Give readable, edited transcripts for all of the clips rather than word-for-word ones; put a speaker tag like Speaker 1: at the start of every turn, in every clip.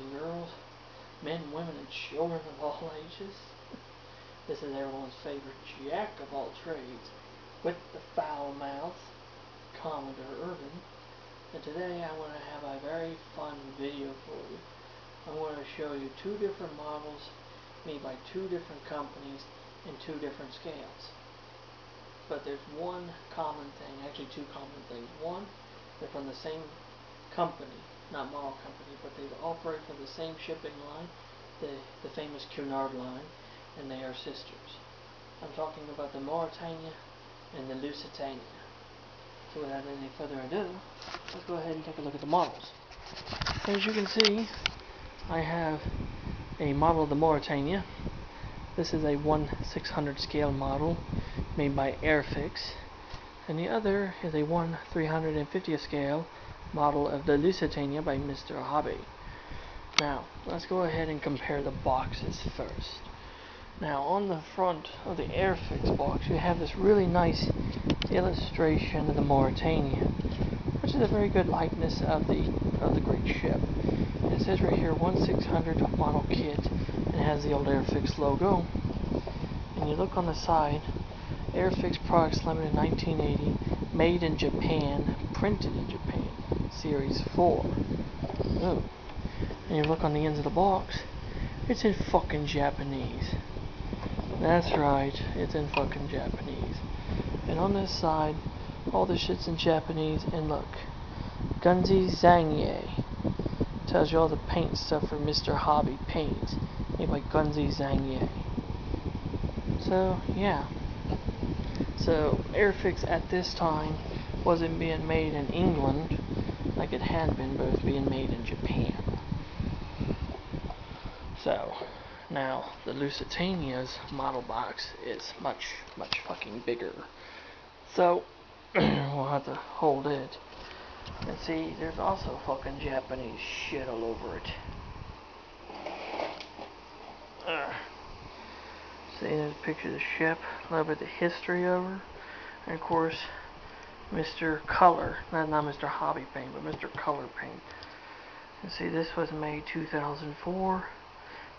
Speaker 1: and girls, men, women, and children of all ages. This is everyone's favorite jack of all trades, with the foul mouth, Commodore Urban. And today I want to have a very fun video for you. I want to show you two different models made by two different companies in two different scales. But there's one common thing, actually two common things. One, they're from the same company, not model company, but they operate from the same shipping line, the famous Cunard line, and they are sisters. I'm talking about the Mauretania and the Lusitania. So without any further ado, let's go ahead and take a look at the models. As you can see, I have a model of the Mauretania. This is a 1/600 scale model made by Airfix, and the other is a 1/350 scale model of the Lusitania by Mr. Hobby. Now, let's go ahead and compare the boxes first. Now, on the front of the Airfix box, you have this really nice illustration of the Mauretania, which is a very good likeness of the great ship. And it says right here 1/600 model kit, and it has the old Airfix logo. And you look on the side, Airfix Products Limited 1980, made in Japan, printed in Japan, Series 4. Ooh. And you look on the ends of the box, it's in fucking Japanese. That's right, it's in fucking Japanese. And on this side, all the shit's in Japanese, and look, Gunzi Zangye tells you all the paint stuff for Mr. Hobby Paints, made by Gunzi Zangye. So, yeah. So, Airfix at this time wasn't being made in England like it had been, but it was being made in Japan. So, now the Lusitania's model box is much fucking bigger. So, we'll have to hold it. And see, there's also fucking Japanese shit all over it. See, there's a picture of the ship, a little bit of the history of her, and of course, Mr. Color, not Mr. Hobby Paint, but Mr. Color Paint. And see, this was made 2004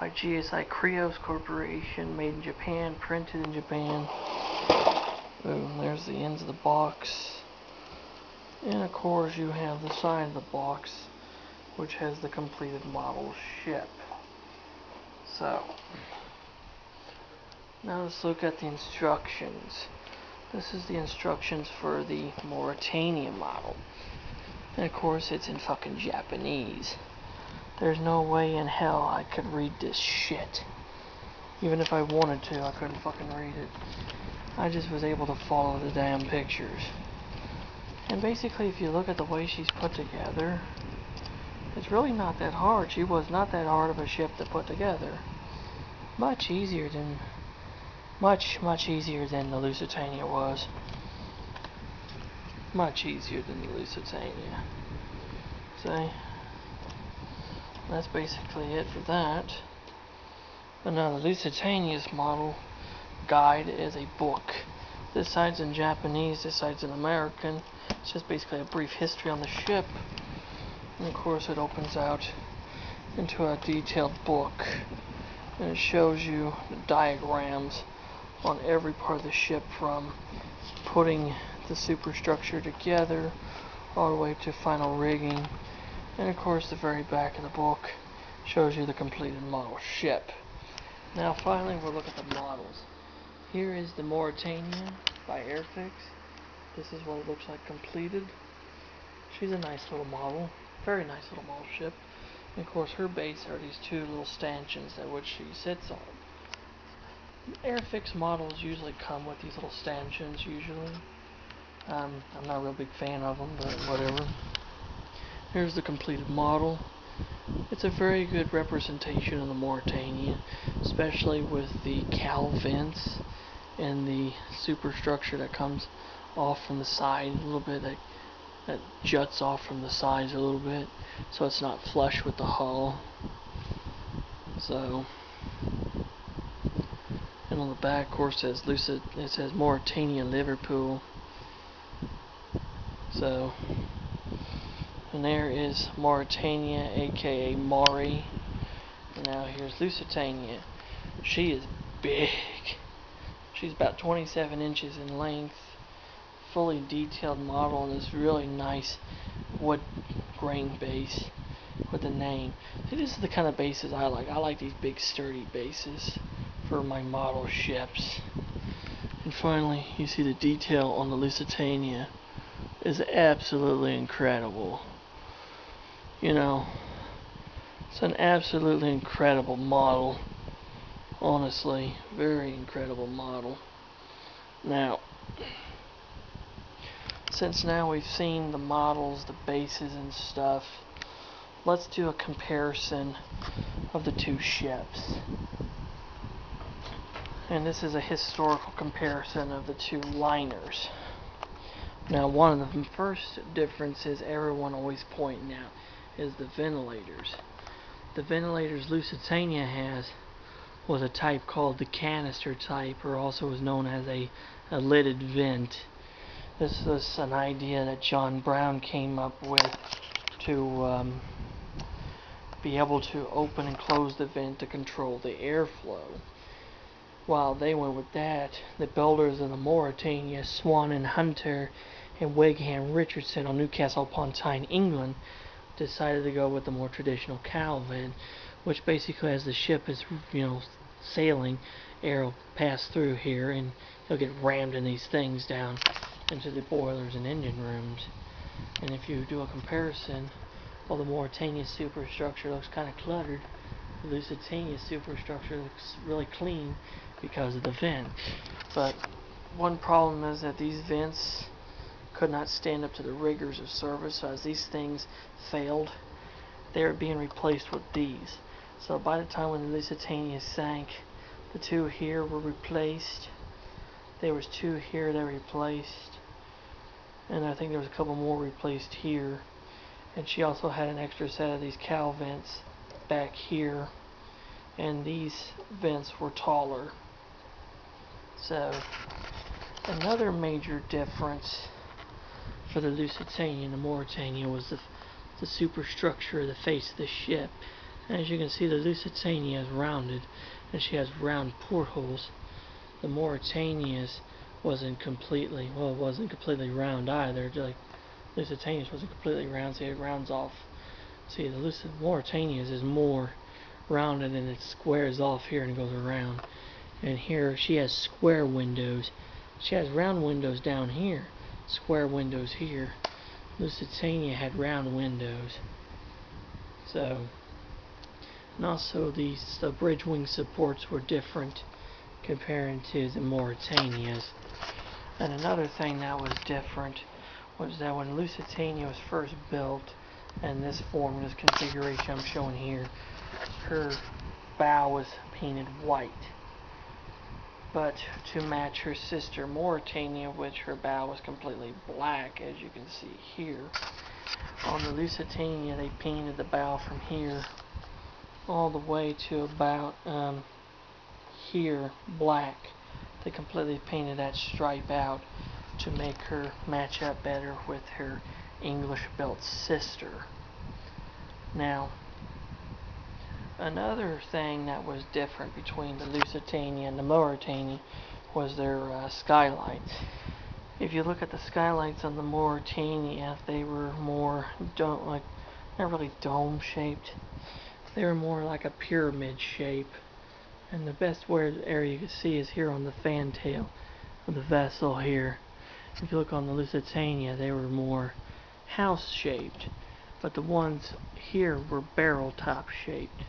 Speaker 1: by GSI Krios Corporation, made in Japan, printed in Japan. Boom, there's the ends of the box. And of course, you have the side of the box, which has the completed model ship. So, now let's look at the instructions. This is the instructions for the Mauretania model. And of course, it's in fucking Japanese. There's no way in hell I could read this shit. Even if I wanted to, I couldn't fucking read it. I just was able to follow the damn pictures. And basically, if you look at the way she's put together, it's really not that hard. She was not that hard of a ship to put together. Much easier than the Lusitania was. Much easier than the Lusitania. See? That's basically it for that. But now the Lusitania's model guide is a book. This side's in Japanese, this side's in American. It's just basically a brief history on the ship. And of course it opens out into a detailed book. And it shows you the diagrams on every part of the ship, from putting the superstructure together all the way to final rigging. And of course the very back of the book shows you the completed model ship. Now finally we'll look at the models. Here is the Mauretania by Airfix. This is what it looks like completed. She's a nice little model, very nice little model ship. And of course her base are these two little stanchions at which she sits on. Airfix models usually come with these little stanchions usually. I'm not a real big fan of them, but whatever. Here's the completed model. It's a very good representation of the Mauretania, especially with the cowl vents and the superstructure that comes off from the side a little bit, that juts off from the sides a little bit, so it's not flush with the hull. So, and on the back, of course, it says Mauretania Liverpool. So, And there is Mauretania, aka Maury. And now here's Lusitania. She is big. She's about 27 inches in length. Fully detailed model on this really nice wood grain base with the name. See, this is the kind of bases I like. I like these big sturdy bases for my model ships. And finally, you see the detail on the Lusitania is absolutely incredible. You know, it's an absolutely incredible model. Honestly, very incredible model. Now, since now we've seen the models, the bases and stuff, let's do a comparison of the two ships. And this is a historical comparison of the two liners. Now, one of the first differences everyone always pointing out is the ventilators. The ventilators Lusitania has was a type called the canister type, or also was known as a lidded vent. This was an idea that John Brown came up with to be able to open and close the vent to control the airflow. While they went with that, the builders of the Mauretania, Swan and Hunter, and Wigham Richardson on Newcastle upon Tyne, England, decided to go with the more traditional cowl vent, which basically, as the ship is, sailing, air will pass through here, and they'll get rammed in these things down into the boilers and engine rooms. And if you do a comparison, while the Mauretania superstructure looks kind of cluttered, the Lusitania superstructure looks really clean because of the vent. But one problem is that these vents could not stand up to the rigors of service, so as these things failed, they were being replaced with these. So by the time when the Lusitania sank, the two here were replaced. There was two here that were replaced, and I think there was a couple more replaced here. And she also had an extra set of these cowl vents back here, and these vents were taller. So another major difference for the Lusitania and the Mauretania was the superstructure of the face of the ship. And as you can see, the Lusitania is rounded, and she has round portholes. The Mauretania's wasn't completely round either. Like Lusitania's wasn't completely round, so it rounds off. See, the Mauretania's is more rounded, and it squares off here and goes around. And here she has square windows. She has round windows down here, square windows here. Lusitania had round windows. So, and also the bridge wing supports were different comparing to the Mauretania's. And another thing that was different was that when Lusitania was first built in this form, this configuration I'm showing here, her bow was painted white. But to match her sister Mauretania, which her bow was completely black, as you can see here. On the Lusitania, they painted the bow from here all the way to about here black. They completely painted that stripe out to make her match up better with her English-built sister. Now, another thing that was different between the Lusitania and the Mauretania was their skylights. If you look at the skylights on the Mauretania, they were more not really dome shaped. They were more like a pyramid shape. And the best area you can see is here on the fantail of the vessel here. If you look on the Lusitania, they were more house shaped, but the ones here were barrel top shaped.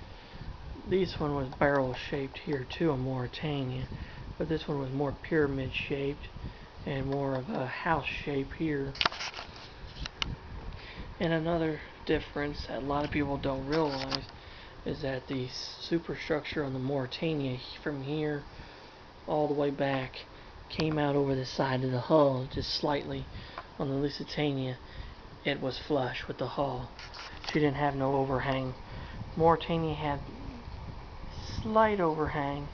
Speaker 1: This one was barrel shaped here too on Mauretania, but this one was more pyramid shaped and more of a house shape here. And another difference that a lot of people don't realize is that the superstructure on the Mauretania from here all the way back came out over the side of the hull just slightly. On the Lusitania, it was flush with the hull. She didn't have no overhang. Mauretania had slight overhang.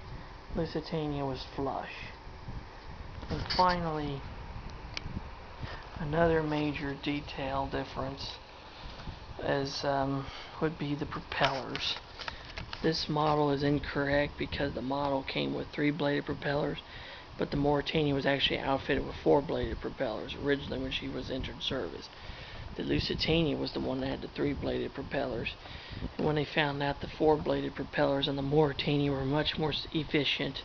Speaker 1: Lusitania was flush. And finally, another major detail difference as would be the propellers. This model is incorrect because the model came with 3-bladed propellers, but the Mauretania was actually outfitted with 4-bladed propellers originally when she was entered service. The Lusitania was the one that had the 3-bladed propellers, and when they found out the 4-bladed propellers on the Mauretania were much more efficient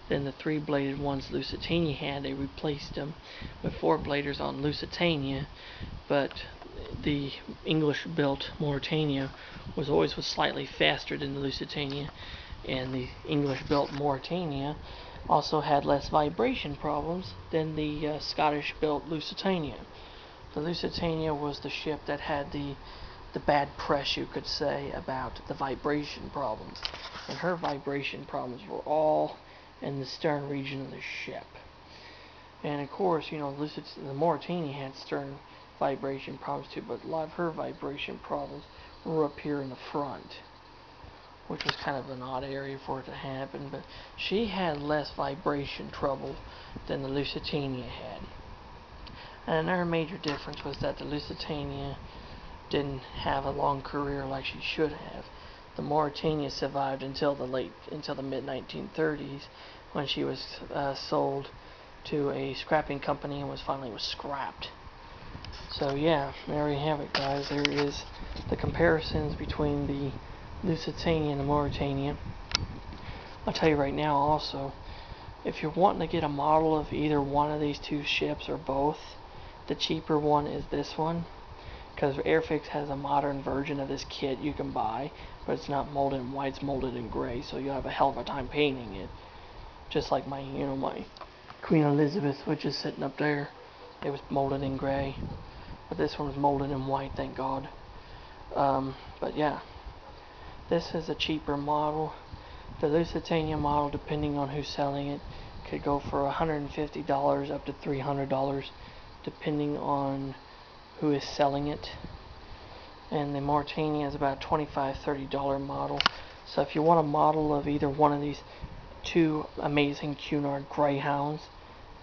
Speaker 1: than the 3-bladed ones Lusitania had, they replaced them with 4-bladers on Lusitania. But the English-built Mauretania was slightly faster than the Lusitania, and the English-built Mauretania also had less vibration problems than the Scottish-built Lusitania. The Lusitania was the ship that had the bad press, you could say, about the vibration problems, and her vibration problems were all in the stern region of the ship. And of course, you know, the Mauretania had stern vibration problems too, but a lot of her vibration problems were up here in the front, which was kind of an odd area for it to happen. But she had less vibration trouble than the Lusitania had. And another major difference was that the Lusitania didn't have a long career like she should have. The Mauretania survived until the mid-1930s, when she was sold to a scrapping company and finally was scrapped. So yeah, there you have it, guys. There is the comparisons between the Lusitania and the Mauretania. I'll tell you right now also, if you're wanting to get a model of either one of these two ships or both, the cheaper one is this one, because Airfix has a modern version of this kit you can buy, but it's not molded in white, it's molded in gray, so you'll have a hell of a time painting it. Just like my Queen Elizabeth, which is sitting up there. It was molded in gray, but this one was molded in white, thank God. But yeah, this is a cheaper model. The Lusitania model, depending on who's selling it, could go for $150 up to $300, depending on who is selling it. And the Mauretania is about $25–30 model. So if you want a model of either one of these two amazing Cunard Greyhounds,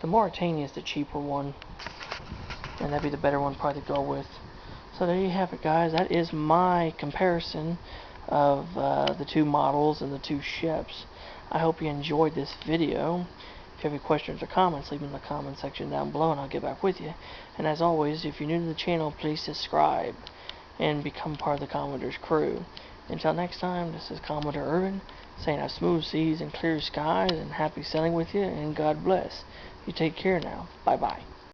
Speaker 1: the Mauretania is the cheaper one, and that'd be the better one probably to go with. So there you have it, guys. That is my comparison of the two models and the two ships. I hope you enjoyed this video. If you have any questions or comments, leave them in the comment section down below and I'll get back with you. And as always, if you're new to the channel, please subscribe and become part of the Commodore's crew. Until next time, this is Commodore Irvin saying have smooth seas and clear skies and happy sailing with you, and God bless. You take care now. Bye-bye.